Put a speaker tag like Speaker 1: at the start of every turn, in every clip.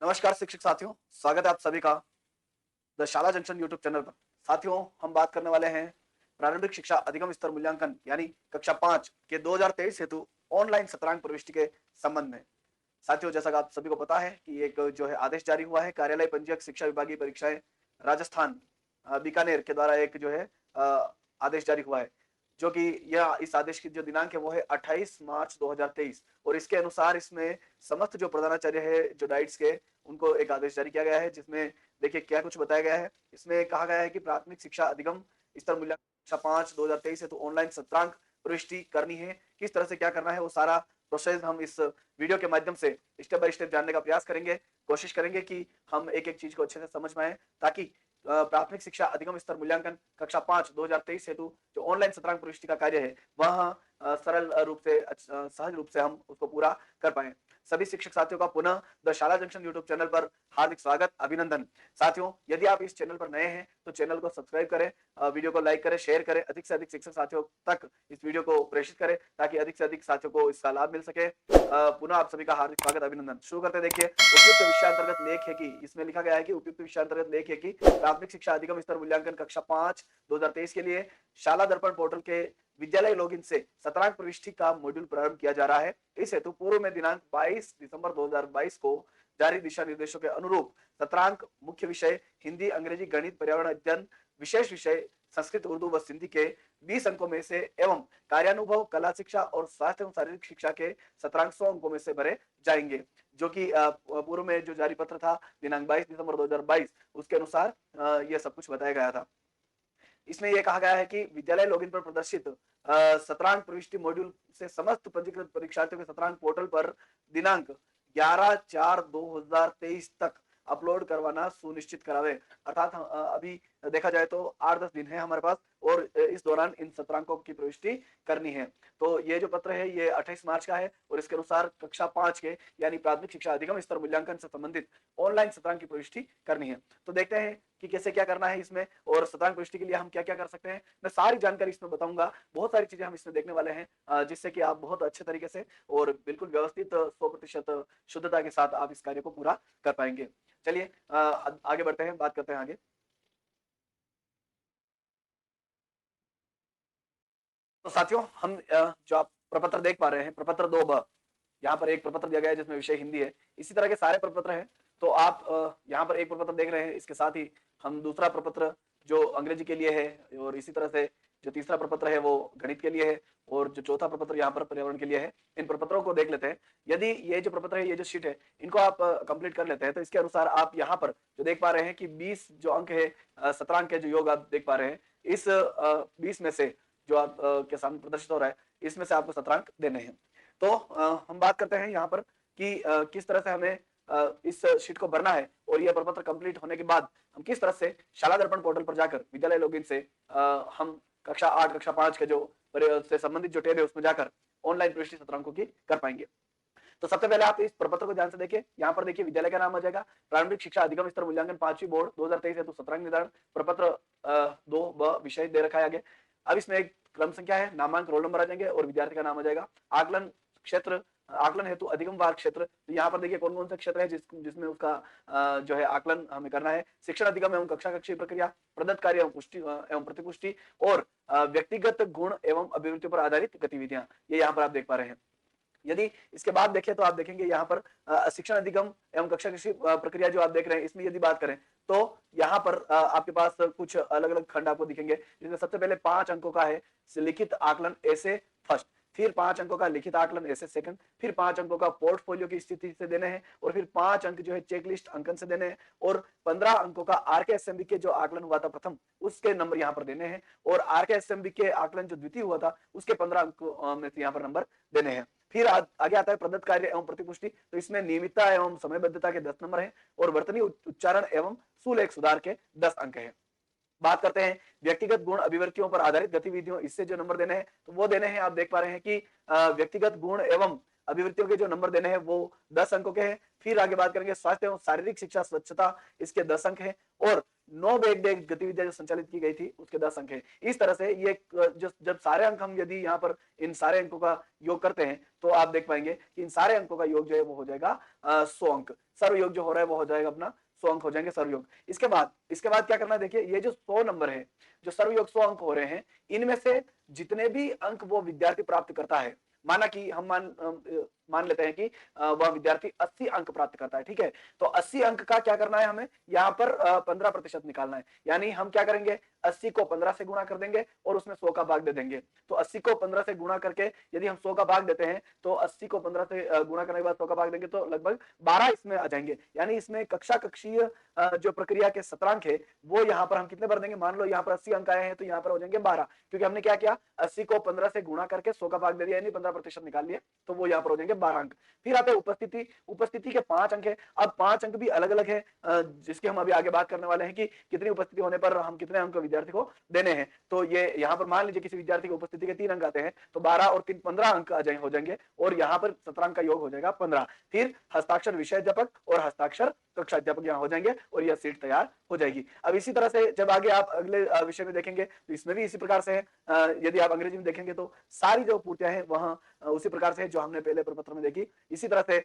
Speaker 1: नमस्कार शिक्षक साथियों, स्वागत है आप सभी का द शाला जंक्शन यूट्यूब चैनल पर। साथियों, हम बात करने वाले हैं प्रारंभिक शिक्षा अधिगम स्तर मूल्यांकन यानी कक्षा 5 के 2023 हेतु ऑनलाइन शतरंज प्रविष्टि के संबंध में। साथियों, जैसा कि आप सभी को पता है कि एक जो है आदेश जारी हुआ है कार्यालय पंजीयक शिक्षा विभागीय परीक्षाएं राजस्थान बीकानेर के द्वारा एक जो है आदेश जारी हुआ है, जो कि यह इस आदेश की जो दिनांक है वो है 28 मार्च 2023 और इसके अनुसार इसमें समस्त जो प्रधानाचार्य है जो डाइट्स के उनको एक आदेश जारी किया गया है, जिसमें देखिए क्या कुछ बताया गया है। इसमें कहा गया है कि प्राथमिक शिक्षा अधिगम स्तर मूल्यांकन कक्षा 5 2023 है तो ऑनलाइन सत्रांक प्रविष्टि करनी है। किस तरह से क्या करना है वो सारा प्रोसेस हम इस वीडियो के माध्यम से स्टेप बाय स्टेप जानने का प्रयास करेंगे। कोशिश करेंगे कि हम एक एक चीज को अच्छे से समझ पाए, ताकि प्राथमिक शिक्षा अधिगम स्तर मूल्यांकन कक्षा 5 2023 हेतु जो ऑनलाइन शतरंज प्रविष्टि का कार्य है वह सरल रूप से सहज रूप से हम उसको पूरा कर पाए। सभी शिक्षक साथियों का पुनः द शाला जंक्शन यूट्यूब चैनल पर हार्दिक स्वागत, अभिनंदन। साथियों, यदि आप इस चैनल पर नए हैं तो चैनल को सब्सक्राइब करें, वीडियो को लाइक करें, शेयर करें, अधिक से अधिक शिक्षक साथियों तक इस वीडियो को प्रेषित करें ताकि अधिक से अधिक साथियों को इसका लाभ मिल सके। पुनः आप सभी का हार्दिक स्वागत, अभिनंदन। शुरू करते देखिए उपयुक्त विषयांतर्गत लेख है कि इसमें लिखा गया है कि उपयुक्त विषयांतर्गत लेख है कि प्राथमिक शिक्षा अधिगम स्तर मूल्यांकन कक्षा 5 2023 के लिए शाला दर्पण पोर्टल के विद्यालय लॉगिन से शतरंज प्रविष्टि का मॉड्यूल प्रारंभ किया जा रहा है। इस हेतु पूर्व में दिनांक 22 दिसंबर 2022 को जारी दिशा निर्देशों के अनुरूप शतरंज मुख्य विषय हिंदी, अंग्रेजी, गणित, पर्यावरण अध्ययन, विशेष विषय संस्कृत, उर्दू व सिंधी के 20 अंकों में से एवं कार्यानुभव, कला शिक्षा और स्वास्थ्य एवं शारीरिक शिक्षा के शतरंज 100 अंकों में से भरे जाएंगे, जो कि पूर्व में जो जारी पत्र था दिनांक 22 दिसंबर 2022 उसके अनुसार यह सब कुछ बताया गया था। इसमें यह कहा गया है कि विद्यालय लॉगिन पर प्रदर्शित शतरंज प्रविष्टि मॉड्यूल से समस्त पंजीकृत परीक्षार्थियों के शतरंज पोर्टल पर दिनांक 11/4/2023 तक अपलोड करवाना सुनिश्चित करावे। अर्थात अभी देखा जाए तो 8-10 दिन है हमारे पास और इस दौरान इन शतरंजों की प्रविष्टि करनी है। तो ये जो पत्र है ये 28 मार्च का है और इसके अनुसार कक्षा 5 के यानी प्राथमिक शिक्षा अधिगम स्तर मूल्यांकन से संबंधित ऑनलाइन शतरंज की प्रविष्टि करनी है। तो देखते हैं कि कैसे क्या करना है इसमें और शतरंज प्रविष्टि के लिए हम क्या क्या कर सकते हैं। मैं सारी जानकारी इसमें बताऊंगा, बहुत सारी चीजें हम इसमें देखने वाले हैं, जिससे कि आप बहुत अच्छे तरीके से और बिल्कुल व्यवस्थित 100% शुद्धता के साथ आप इस कार्य को पूरा कर पाएंगे। चलिए आगे बढ़ते हैं, बात करते हैं आगे। तो साथियों, हम जो आप प्रपत्र देख पा रहे हैं, प्रपत्र 2 यहाँ पर एक प्रपत्र दिया गया है जिसमें विषय हिंदी है। इसी तरह के सारे प्रपत्र हैं। तो आप यहाँ पर एक प्रपत्र देख रहे हैं, इसके साथ ही हम दूसरा प्रपत्र जो अंग्रेजी के लिए है और इसी तरह से जो तीसरा प्रपत्र है वो गणित के लिए है और जो चौथा प्रपत्र यहाँ पर पर्यावरण के लिए है। इन प्रपत्रों को देख लेते हैं। यदि ये जो प्रपत्र है, ये जो शीट है, इनको आप कंप्लीट कर लेते हैं तो इसके अनुसार आप यहाँ पर जो देख पा रहे हैं कि 20 जो अंक है, 17 अंक के जो योग आप देख पा रहे हैं, इस 20 में से जो आप के सामने प्रदर्शित हो रहा है, इसमें से आपको 17 अंक देने हैं। तो हम बात करते हैं यहाँ पर कि किस तरह से हमें इस शीट को भरना है और यह प्रपत्र कंप्लीट होने के बाद हम किस तरह से शाला दर्पण पोर्टल पर जाकर विद्यालय लॉगिन से हम कक्षा 8 कक्षा 5 के जो से संबंधित जो टैब है उसमें जाकर ऑनलाइन प्रविष्टि सत्रांकों की कर पाएंगे। तो सबसे पहले आप इस प्रपत्र को ध्यान से देखिए। यहाँ पर देखिए विद्यालय का नाम आ जाएगा, प्रारंभिक शिक्षा अधिगम स्तर मूल्यांकन 5वीं बोर्ड 2023 है तो शतरंज निर्धारण प्रपत्र 2 विषय दे रखा है आगे। अब इसमें एक क्रम संख्या है, नामांक, रोल नंबर आ जाएंगे और विद्यार्थी का नाम आ जाएगा। आकलन क्षेत्र, आकलन हेतु अधिगम वार क्षेत्र, तो यहाँ पर देखिए कौन कौन से क्षेत्र है जिसमें उसका जो है आकलन हमें करना है। शिक्षण अधिगम एवं कक्षा कक्षीय प्रक्रिया, प्रदत्त कार्य एवं पुष्टि एवं प्रतिपुष्टि और व्यक्तिगत गुण एवं अभिवृत्ति पर आधारित गतिविधियां, ये यहाँ पर आप देख पा रहे हैं। यदि इसके बाद देखें तो आप देखेंगे यहाँ पर शिक्षण अधिगम एवं कक्षा कृषि प्रक्रिया जो आप देख रहे हैं, इसमें यदि बात करें तो यहाँ पर आपके पास कुछ अलग अलग खंड आपको दिखेंगे, जिसमें सबसे पहले 5 अंकों का है लिखित आकलन ऐसे फर्स्ट, फिर 5 अंकों का लिखित आकलन ऐसे सेकंड, फिर 5 अंकों का पोर्टफोलियो की स्थिति से देने हैं और फिर 5 अंक जो है चेकलिस्ट अंकन से देने हैं और 15 अंकों का आरकेएसएमबी के जो आकलन हुआ था प्रथम उसके नंबर यहाँ पर देने हैं और आरकेएसएमबी के आकलन जो द्वितीय हुआ था उसके 15 अंकों में से यहाँ पर नंबर देने हैं। फिर आगे आता है प्रदत्त कार्य एवं प्रतिपुष्टि, तो इसमें नियमितता एवं समयबद्धता के 10 नंबर हैं और वर्तनी उच्चारण एवं सुलेख सुधार के 10 अंक हैं। बात करते हैं व्यक्तिगत गुण अभिवृत्तियों पर आधारित गतिविधियों, इससे जो नंबर देने हैं तो वो देने हैं, आप देख पा रहे हैं कि व्यक्तिगत गुण एवं अभिवृत्तियों के जो नंबर देने हैं वो 10 अंकों के हैं। फिर आगे बात करेंगे स्वास्थ्य एवं शारीरिक शिक्षा स्वच्छता, इसके 10 अंक हैं और 9 बेग डे गतिविधियां जो संचालित की गई थी उसके 10 अंक है। इस तरह से ये जो जब सारे अंक हम यदि यहाँ पर इन सारे अंकों का योग करते हैं तो आप देख पाएंगे कि इन सारे अंकों का योग जो है वो हो जाएगा 100 अंक। सर्व योग जो हो रहा है वो हो जाएगा अपना 100 अंक हो जाएंगे सर्व योग। इसके बाद क्या करना है, देखिए ये जो 100 नंबर है, जो सर्व योग 100 अंक हो रहे हैं, इनमें से जितने भी अंक वो विद्यार्थी प्राप्त करता है, माना कि हम मान लेते हैं कि वह विद्यार्थी 80 अंक प्राप्त करता है, ठीक है। तो 80 अंक का क्या करना है, हमें यहाँ पर 15% निकालना है। यानी हम क्या करेंगे, 80 को 15 से गुणा कर देंगे और उसमें 100 का भाग दे देंगे। तो 80 को 15 से गुणा करके यदि हम 100 का भाग देते हैं तो 80 को 15 से गुणा करने के बाद 100 का भाग देंगे तो लगभग 12 इसमें आ जाएंगे। यानी इसमें कक्षीय जो प्रक्रिया के शतरांक है वो यहाँ पर हम कितने भर देंगे, मान लो यहाँ पर 80 अंक आए हैं तो यहाँ पर हो जाएंगे 12, क्योंकि हमने क्या किया, 80 को 15 से गुणा करके 100 का भाग दे दिया, यानी 15% निकाल लिए, तो वो यहाँ पर हो जाएंगे 12 अंक। फिर आते हैं उपस्थिति के 5 अंक है। अब 5 अंक भी अलग अलग है, जिसकी हम अभी आगे बात करने वाले हैं कि कितनी उपस्थिति होने पर हम कितने अंक विद्यार्थी को देने हैं। तो ये यहाँ पर मान लीजिए किसी विद्यार्थी की उपस्थिति के 3 अंक आते हैं तो 12 और 3 15 अंक हो जाएंगे और यहाँ पर शतरांक का योग हो जाएगा 15। फिर हस्ताक्षर विषय अध्यापक और हस्ताक्षर कक्षा अध्यापक यहाँ हो जाएंगे और यह सीट तैयार हो जाएगी। अब इसी तरह से जब आगे आप अगले विषय में देखेंगे तो इसमें भी इसी प्रकार से है। यदि आप अंग्रेजी में देखेंगे तो सारी जो पूर्तियां हैं वहां उसी प्रकार से है जो हमने पहले प्रपत्र में देखी। इसी तरह से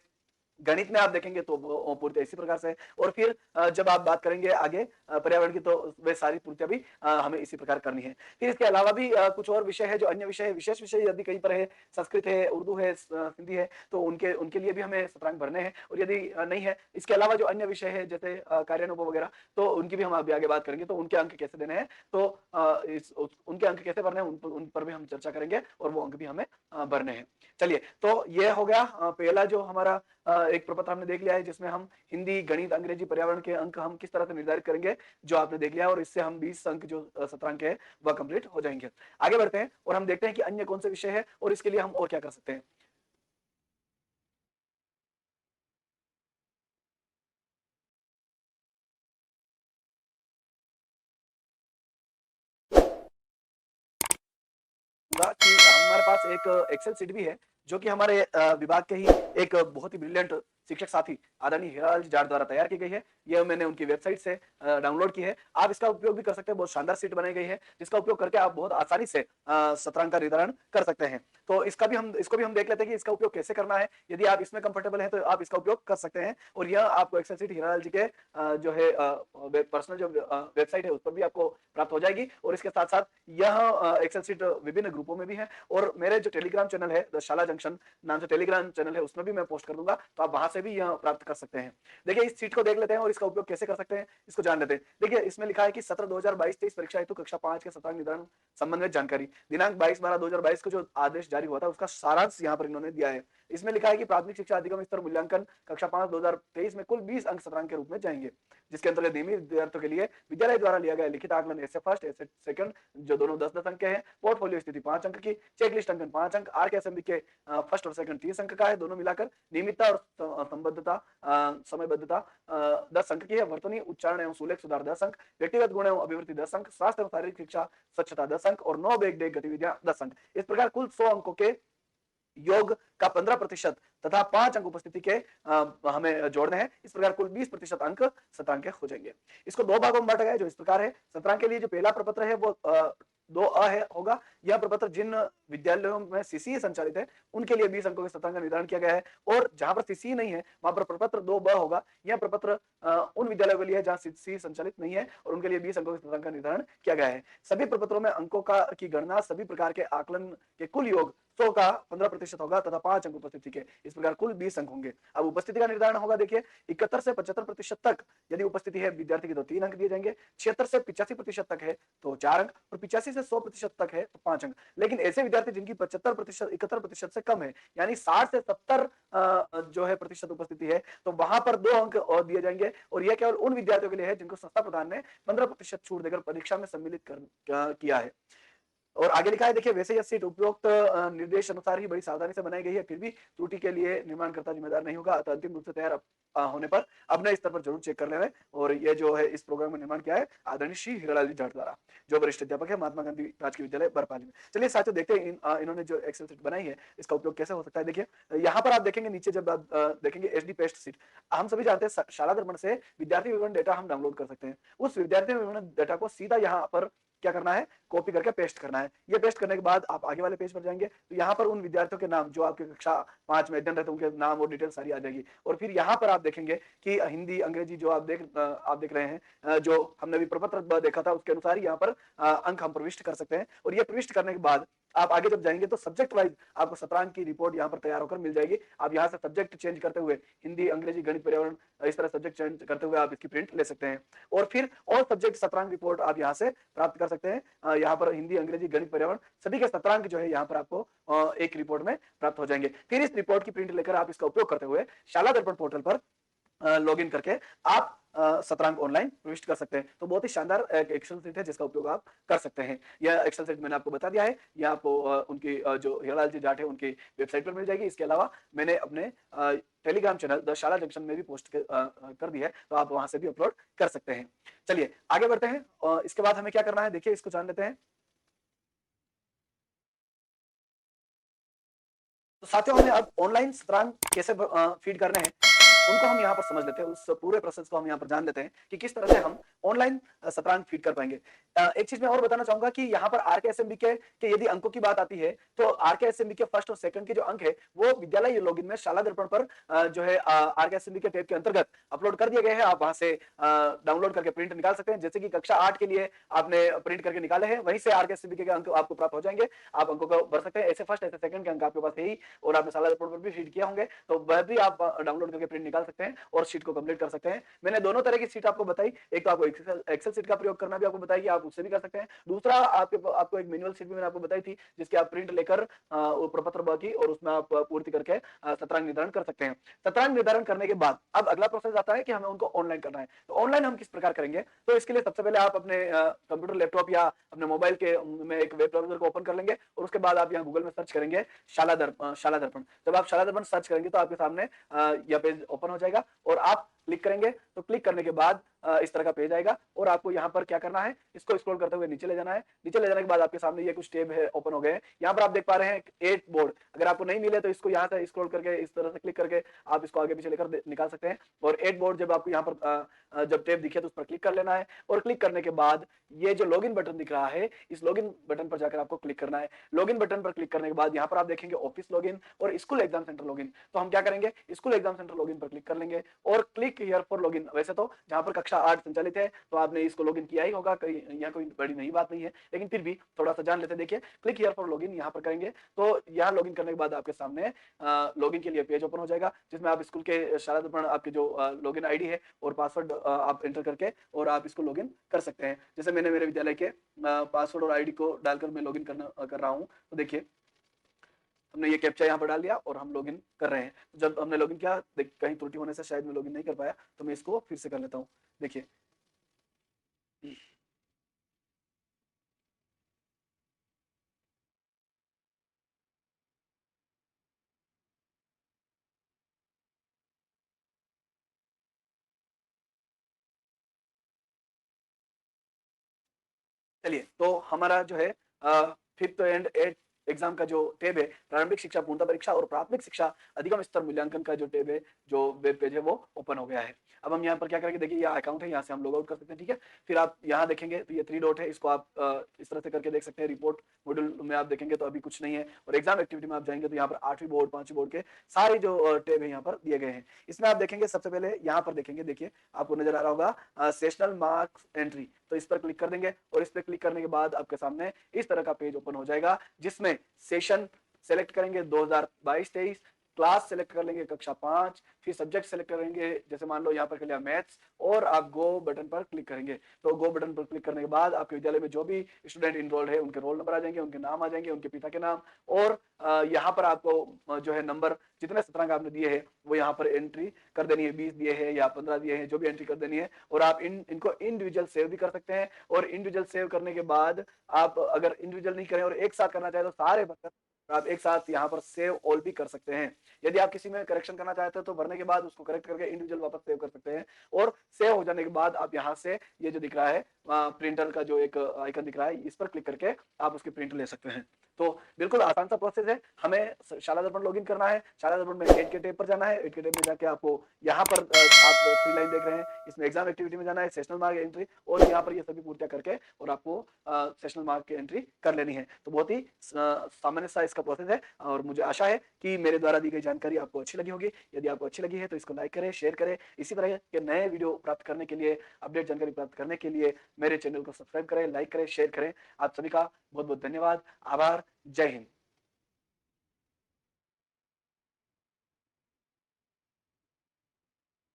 Speaker 1: गणित में आप देखेंगे तो वो पूर्तियां इसी प्रकार से, और फिर जब आप बात करेंगे आगे पर्यावरण की तो वे सारी पूर्तियां भी हमें इसी प्रकार करनी है। फिर इसके अलावा भी कुछ और विषय है जो अन्य विषय है, विशेष विषय यदि कहीं पर है, संस्कृत है, उर्दू है, हिंदी है, तो उनके लिए भी हमें शतरांक भरने हैं। और यदि नहीं है, इसके अलावा जो अन्य विषय है जैसे कार्यानुभव वगैरह, तो उनकी भी हम अभी आगे बात करेंगे, तो उनके अंक कैसे देने हैं, तो उनके अंक कैसे भरने हैं उन पर भी हम चर्चा करेंगे और वो अंक भी हमें भरने हैं। चलिए, तो ये हो गया पहला जो हमारा एक प्रपत्र हमने देख लिया है जिसमें हम हिंदी, गणित, अंग्रेजी, पर्यावरण के अंक हम किस तरह से निर्धारित करेंगे, जो आपने देख लिया, और इससे हम 20 अंक जो शतरांक है वह कंप्लीट हो जाएंगे। आगे बढ़ते हैं और हम देखते हैं कि अन्य कौन से विषय है और इसके लिए हम और क्या कर सकते हैं। कि हमारे पास एक एक्सेल सीट भी है जो कि हमारे विभाग के ही एक बहुत ही ब्रिलियंट शिक्षक साथी आदरणीय हीरालाल जी जाट द्वारा तैयार की गई है। यह मैंने उनकी वेबसाइट से डाउनलोड की है। आप इसका उपयोग भी कर सकते हैं। बहुत शानदार सीट बनाई गई है जिसका उपयोग करके आप बहुत आसानी से शतरांक का निर्धारण कर सकते हैं। तो इसको भी हम देख लेते हैं कि इसका उपयोग कैसे करना है। यदि आप इसमें कंफर्टेबल हैं तो आप इसका उपयोग कर सकते हैं। और यह आपको एक्सेल सीट हीरालाल जी के जो है पर्सनल जो वेबसाइट है उस पर भी आपको प्राप्त हो जाएगी। और इसके साथ साथ यह एक्सेल सीट विभिन्न ग्रुपों में भी है और मेरे जो टेलीग्राम चैनल है द शाला जंक्शन नाम से टेलीग्राम चैनल है उसमें भी मैं पोस्ट कर दूंगा, तो आप वहां से भी यह प्राप्त कर सकते हैं। देखिए, इस सीट को देख लेते हैं और इसका उपयोग कैसे कर सकते हैं इसको जान लेते हैं। देखिए, इसमें लिखा है कि सत्र 2022-23 परीक्षा हेतु कक्षा 5 के शतरांक निर्धारण संबंध में जानकारी, दिनांक 22/12/2022 को जो आदेश जारी हुआ था उसका सारांश यहाँ पर इन्होंने दिया है। इसमें लिखा है कि प्राथमिक शिक्षा अधिगम स्तर मूल्यांकन कक्षा 5 2023 में कुल 20 अंक शतरांक के रूप में जाएंगे, जिसके अंतर्गत नियमित विद्यार्थियों के लिए विद्यालय द्वारा लिया गया लिखित आकलन ऐसे फर्स्ट ऐसे सेकंड जो दोनों 10-10 अंक के हैं, पोर्टफोलियो स्थिति 5 अंक की, चेकलिस्ट अंकन 5 अंक, आर के असेंबली के फर्स्ट और सेकंड 30 अंक का है, दोनों मिलाकर नियमितता और संबद्धता समयबद्धता 10 अंक की है, वर्तनी उच्चारण एवं सुलेख सुधार 10 अंक, व्यक्तिगत गुण एवं अभिवृद्धि 10 अंक, स्वास्थ्य एवं शारीरिक शिक्षा स्वच्छता 10 अंक और 9 बेग डे गतिविधियां 10 अंक। इस प्रकार कुल 100 अंकों के योग का 15% तथा 5 अंक उपस्थिति के हमें जोड़ने हैं। इस प्रकार कुल 20% अंक शतरांक के हो जाएंगे। इसको दो भागों में बांटा गया है जो इस प्रकार है। शतरांक के लिए जो पहला प्रपत्र है वो 2 है होगा। यह प्रपत्र जिन विद्यालयों में सीसी संचालित है उनके लिए 20 अंकों के शतरांक का निर्धारण किया गया है, और जहां पर सीसी नहीं है वहां पर प्रपत्र 2 होगा। यह प्रपत्र उन विद्यालयों के लिए जहां सीसी संचालित नहीं है और उनके लिए 20 अंकों के शतरांक का निर्धारण किया गया है। सभी प्रपत्रों में अंकों की गणना सभी प्रकार के आकलन के कुल योग 100 का 15% होगा तथा 5 अंक उपस्थिति के। इस प्रकार कुल 20 अंक होंगे। अब उपस्थिति का निर्धारण होगा। देखिए, 71 से 75% तक यदि उपस्थिति है विद्यार्थी की तो 3 अंक दिए जाएंगे, 76 से 85% तक है तो 4 अंक, और 85 से 100% तक है तो 5 अंक। लेकिन ऐसे विद्यार्थी जिनकी 75% 71% से कम है, यानी 60 से 70 जो है प्रतिशत उपस्थिति है, तो वहां पर 2 अंक और दिए जाएंगे। और यह केवल उन विद्यार्थियों के लिए है जिनको संस्था प्रधान ने 15% छूट देकर परीक्षा में सम्मिलित किया है। और आगे लिखा है, देखिए, वैसे यह सीट उपरोक्त निर्देश अनुसार ही बड़ी सावधानी से बनाई गई है, फिर भी त्रुटि के लिए निर्माणकर्ता जिम्मेदार नहीं होगा, अतः अंतिम रूप से तैयार होने पर अपने स्तर पर जरूर चेक कर लें। और ये जो है इस प्रोग्राम में निर्माण किया है आदरणीय श्री हीरालाल जी जाट द्वारा, जो वरिष्ठ अध्यापक है महात्मा गांधी राजकीय विद्यालय बरपाली में। चलिए साथियों, देखते हैं इन्होंने जो एक्सेल सीट बनाई है इसका उपयोग कैसे हो सकता है। देखिए, यहाँ पर आप देखेंगे नीचे, जब आप देखेंगे एचडी पेस्ट सीट, हम सभी जानते हैं शाला दर्पण से विद्यार्थी विवरण डेटा हम डाउनलोड कर सकते हैं। उस विद्यार्थी विवरण डेटा को सीधा यहाँ पर क्या करना है, कॉपी करके पेस्ट करना है। ये पेस्ट करने के बाद आप आगे वाले पेज पर जाएंगे तो यहाँ पर उन विद्यार्थियों के नाम जो आपके कक्षा 5 में अध्ययन रहते हैं उनके नाम और डिटेल सारी आ जाएगी। और फिर यहाँ पर आप देखेंगे कि हिंदी अंग्रेजी जो आप देख रहे हैं, जो हमने अभी प्रपत्र देखा था उसके अनुसार यहाँ पर अंक हम प्रविष्ट कर सकते हैं। और ये प्रविष्ट करने के बाद आप आगे जब जाएंगे तो सब्जेक्ट वाइज आपको सत्रांक की रिपोर्ट यहाँ पर तैयार होकर मिल जाएगी। आप यहाँ से सब्जेक्ट चेंज करते हुए हिंदी अंग्रेजी गणित पर्यावरण इस तरह सब्जेक्ट चेंज करते हुए आप इसकी प्रिंट ले सकते हैं। और फिर और सब्जेक्ट सत्रांक रिपोर्ट आप यहाँ से प्राप्त कर सकते हैं। यहाँ पर हिंदी अंग्रेजी गणित पर्यावरण सभी के सत्रांक जो है यहाँ पर आपको एक रिपोर्ट में प्राप्त हो जाएंगे। फिर इस रिपोर्ट की प्रिंट लेकर आप इसका उपयोग करते हुए शाला दर्पण पोर्टल पर लॉगिन करके आप सत्रांक ऑनलाइन प्रविष्ट कर सकते हैं। तो बहुत ही शानदार एक एक्सेल शीट है जिसका उपयोग आप कर सकते हैं। यह एक्सेल शीट मैंने आपको बता दिया है, यह आपको उनकी जो हीरालाल जी जाट है उनकी वेबसाइट पर मिल जाएगी। इसके अलावा मैंने अपने टेलीग्राम चैनल द शाला जंक्शन में भी पोस्ट कर दी है, तो आप वहां से भी अपलोड कर सकते हैं। चलिए आगे बढ़ते हैं। इसके बाद हमें क्या करना है, देखिए इसको जान लेते हैं। तो साथियों, हमें अब ऑनलाइन सत्रांक कैसे फीड करने हैं उनको हम यहाँ पर समझ लेते हैं। उस पूरे प्रोसेस को हम यहाँ पर जान लेते हैं कि किस तरह से हम ऑनलाइन सत्रांक फीड कर पाएंगे। एक चीज मैं और बताना चाहूंगा कि यहाँ पर आरकेएसएमबी के यदि अंकों की बात आती है तो आरकेएसएमबी के फर्स्ट और सेकंड के जो अंक है वो विद्यालय लॉगिन में शाला दर्पण पर जो है आरकेएसएमबी के टैब के अंतर्गत अपलोड कर दिए गए हैं। आप वहां से डाउनलोड करके प्रिंट निकाल सकते हैं। जैसे कि कक्षा 8 के लिए आपने प्रिंट करके निकाले हैं, वहीं से आरकेएसएमबी के अंक आपको प्राप्त हो जाएंगे। आप अंकों को भर सकते हैं, ऐसे फर्स्ट ऐसे सेकंड के अंक आपके पास है ही, और आपने शाला दर्पण पर भी फीड किया होंगे तो वह भी आप डाउनलोड करके प्रिंट निकाल सकते हैं और शीट को कंप्लीट कर सकते हैं। मैंने दोनों तरह की शीट आपको बताई, एक तो आपको एक्सेल शीट का प्रयोग करना भी आपको बताई कि आप उससे भी कर सकते हैं, दूसरा आपको एक मैनुअल शीट भी मैंने आपको बताई थी जिसके आप प्रिंट लेकर प्रपत्र ब की और उसमें आप पूर्ति करके सत्रांक निर्धारण कर सकते हैं। सत्रांक निर्धारण करने के बाद अब अगला प्रोसेस आता है कि हमें उनको ऑनलाइन करना है। तो ऑनलाइन हम किस प्रकार करेंगे, तो इसके लिए सबसे पहले आप अपने कंप्यूटर लैपटॉप या अपने मोबाइल के में एक वेब ब्राउजर को ओपन कर लेंगे और उसके बाद आप यहाँ गूगल में सर्च करेंगे शाला दर्पण। जब आप शाला दर्पण सर्च करेंगे तो आपके सामने यह पेज ओपन हो जाएगा और आप क्लिक करेंगे। तो क्लिक करने के बाद इस तरह का पेज आएगा और आपको यहाँ पर क्या करना है, इसको स्क्रॉल करते हुए नीचे ले जाना है। नीचे ले जाने के बाद आपके सामने ये कुछ टैब है ओपन हो गए हैं। यहाँ पर आप देख पा रहे हैं 8 बोर्ड, अगर आपको नहीं मिले तो इसको यहाँ से स्क्रॉल करके इस तरह से क्लिक करके आप इसको आगे पीछे लेकर निकाल सकते हैं। और 8 बोर्ड जब आपको यहाँ पर जब टैब दिखे तो उस पर क्लिक कर लेना है और क्लिक करने के बाद ये जो लॉगिन बटन दिख रहा है इस लॉगिन बटन पर जाकर आपको क्लिक करना है। लॉगिन बटन पर क्लिक करने के बाद यहाँ पर आप देखेंगे ऑफिस लॉगिन और स्कूल एग्जाम सेंटर लॉगिन। तो हम क्या करेंगे, स्कूल एग्जाम सेंटर लॉगिन पर क्लिक कर लेंगे और क्लिक हियर फॉर लॉगिन। वैसे तो जहां पर कक्षा 8 संचालित है तो आपने इसको लॉगिन किया ही होगा, यहाँ कोई बड़ी नई बात नहीं है, लेकिन फिर भी थोड़ा सा जान लेते हैं। देखिए क्लिक हियर फॉर लॉगिन यहाँ पर करेंगे तो यहाँ लॉगिन करने के बाद आपके सामने लॉगिन के लिए पेज ओपन हो जाएगा जिसमें आप स्कूल के शाला दर्पण आपके जो लॉगिन आईडी है और पासवर्ड आप एंटर करके और आप इसको लॉगिन कर सकते हैं। जैसे मैंने मेरे विद्यालय के पासवर्ड और आईडी को डालकर मैं लॉगिन कर रहा हूँ। तो देखिए हमने ये कैप्चा यहाँ पर डाल दिया और हम लॉगिन कर रहे हैं। तो जब हमने लॉगिन किया, कहीं त्रुटि होने से शायद मैं लॉगिन नहीं कर पाया, तो मैं इसको फिर से कर लेता हूँ। देखिए चलिए, तो हमारा जो है फिफ्थ एंड एट एग्जाम का जो टेब है, प्रारंभिक शिक्षा पूर्णता परीक्षा और प्राथमिक शिक्षा अधिगम स्तर मूल्यांकन का जो टेब है, जो वेब पेज है वो ओपन हो गया है। अब हम यहाँ पर क्या करेंगे, देखिए ये अकाउंट है, यहाँ से हम लॉग आउट कर सकते हैं। ठीक है, फिर आप यहाँ देखेंगे तो ये 3 डॉट है, इसको आप इस तरह से करके देख सकते हैं। रिपोर्ट मॉड्यूल में आप देखेंगे तो अभी कुछ नहीं है, और एग्जाम एक्टिविटी में आप जाएंगे तो यहाँ पर 8वीं बोर्ड 5वीं बोर्ड के सारे जो टेब है यहाँ पर दिए गए हैं। इसमें आप देखेंगे सबसे पहले यहाँ पर देखेंगे, देखिए आपको नजर आ रहा होगा सेशनल मार्क्स एंट्री, तो इस पर क्लिक कर देंगे और इस पर क्लिक करने के बाद आपके सामने इस तरह का पेज ओपन हो जाएगा जिसमें सेशन सेलेक्ट करेंगे 2022-23, क्लास सेलेक्ट कर लेंगे कक्षा 5, फिर सब्जेक्ट सेलेक्ट करेंगे, जैसे मान लो यहाँ पर कर लिया मैथ्स, और आप गो बटन पर क्लिक करेंगे। तो गो बटन पर क्लिक करने के बाद आपके विद्यालय में जो भी स्टूडेंट इनरोल्ड है उनके रोल नंबर आ जाएंगे, उनके नाम आ जाएंगे, उनके पिता के नाम, और यहाँ पर आपको जो है नंबर जितने सत्रंक आपने दिए हैं वो यहाँ पर एंट्री कर देनी है, 20 दिए हैं या 15 दिए हैं, जो भी एंट्री कर देनी है। और आप इनको इंडिविजुअल सेव भी कर सकते हैं, और इंडिविजुअल सेव करने के बाद आप अगर इंडिविजुअल नहीं करें और एक साथ करना चाहे तो सारे बटन आप एक साथ यहाँ पर सेव ऑल भी कर सकते हैं। यदि आप किसी में करेक्शन करना चाहते हैं तो भरने के बाद उसको करेक्ट करके इंडिविजुअल वापस सेव कर सकते हैं, और सेव हो जाने के बाद आप यहाँ से ये जो दिख रहा है प्रिंटर का जो एक आइकन दिख रहा है, इस पर क्लिक करके आप उसकी प्रिंट ले सकते हैं। तो बिल्कुल आसान सा प्रोसेस है। हमें शाला दर्पण लॉगिन करना है, शाला दर्पण में एड के टैब पर जाना है, एड के टैब में जाके आपको यहाँ पर आप 3 लाइन देख रहे हैं, इसमें एग्जाम एक्टिविटी में जाना है, सेशनल मार्क एंट्री, और यहाँ पर ये सभी पूर्तियां करके और आपको सेशनल मार्क की एंट्री कर लेनी है। तो बहुत ही सामान्य सा इसका प्रोसेस है, और मुझे आशा है कि मेरे द्वारा दी गई जानकारी आपको अच्छी लगी होगी। यदि आपको अच्छी लगी है तो इसको लाइक करें, शेयर करें। इसी तरह के नए वीडियो प्राप्त करने के लिए, अपडेट जानकारी प्राप्त करने के लिए मेरे चैनल को सब्सक्राइब करें, लाइक करें, शेयर करें। आप सभी का बहुत बहुत धन्यवाद, आभार, जय हिंद।